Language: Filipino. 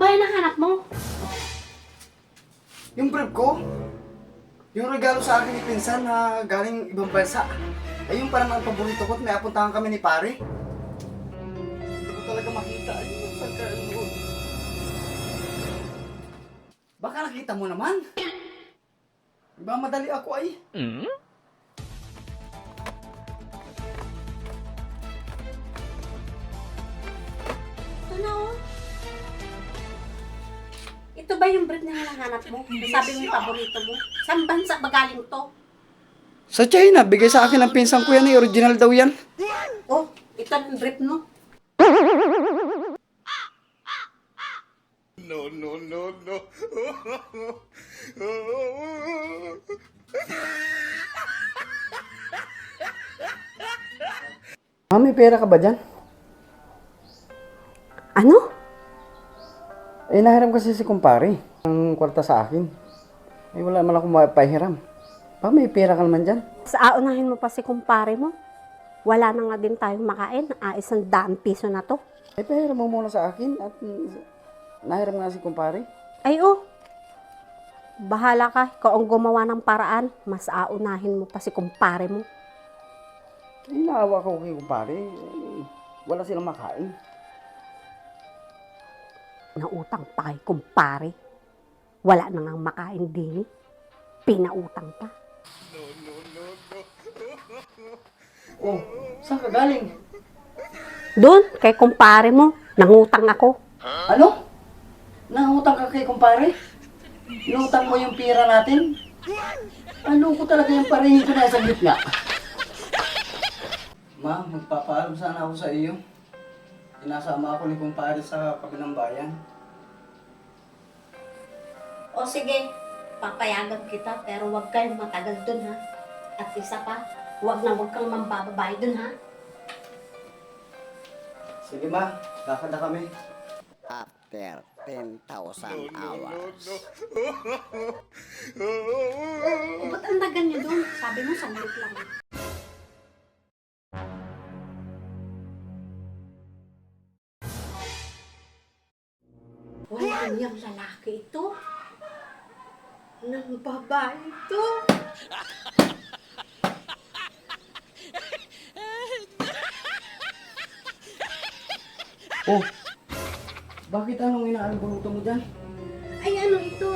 ba yung nahanap mo? Yung brief ko, yung regalo sa akin ni Pinsan na galing ibang bansa, ayun pa naman ang paborito ko at may apuntahan kami ni pare. Hindi ko talaga makita. Ayun, saan ka doon? Baka nakita mo naman. Iba madali ako ay. Ito na oh. Ito ba yung bread na hinahanap mo? Sabi mo yung paborito mo? Saan bansa ba galing to? Sa China, bigay sa akin ng pinsan ko yan eh. Original daw yan. Oh, ito ang brief no? No, no, no, no. May pera ka ba dyan? Ano? Eh, nahiram kasi si kumpare. Ang kwarta sa akin. Eh, wala man akong mapahiram. May pera ka naman dyan. Sa aunahin mo pa si kumpare mo? Wala na nga din tayong makain. 100 piso na to. Eh, pahiram mo muna sa akin at nahiram nga si kumpare. Ay oh. Bahala ka. Ikaw ang gumawa ng paraan. Mas aunahin mo pa si kumpare mo. Eh, naawa ko kay kumpare. Eh, wala silang makain. Nautang pa kay kumpare. Wala na nga makain din. Pinautang pa. Oh, saan ka galing? Doon, kay kumpare mo. Nangutang ako. Ano? Nangutang ka kay kumpare? Inutang mo yung pera natin? Ano ko talaga yung parehin ko na sa gitna? Ma, magpapaalam sana ako sa iyo. Inasama ako ni kumpare sa kabilang bayan. O sige, papayagan kita pero huwag kayong matagal dun ha. At isa pa, huwag kang mambababay dun ha. Sige ma, lakad na kami. After 10,000 hours. O ba't ang dagan niyo dun? Sabi mo, sandlit lang. Wala niyang lalaki ito. Nang babae ito. Oh, bakit anong inaalabunuto mo dyan? Ay ano ito?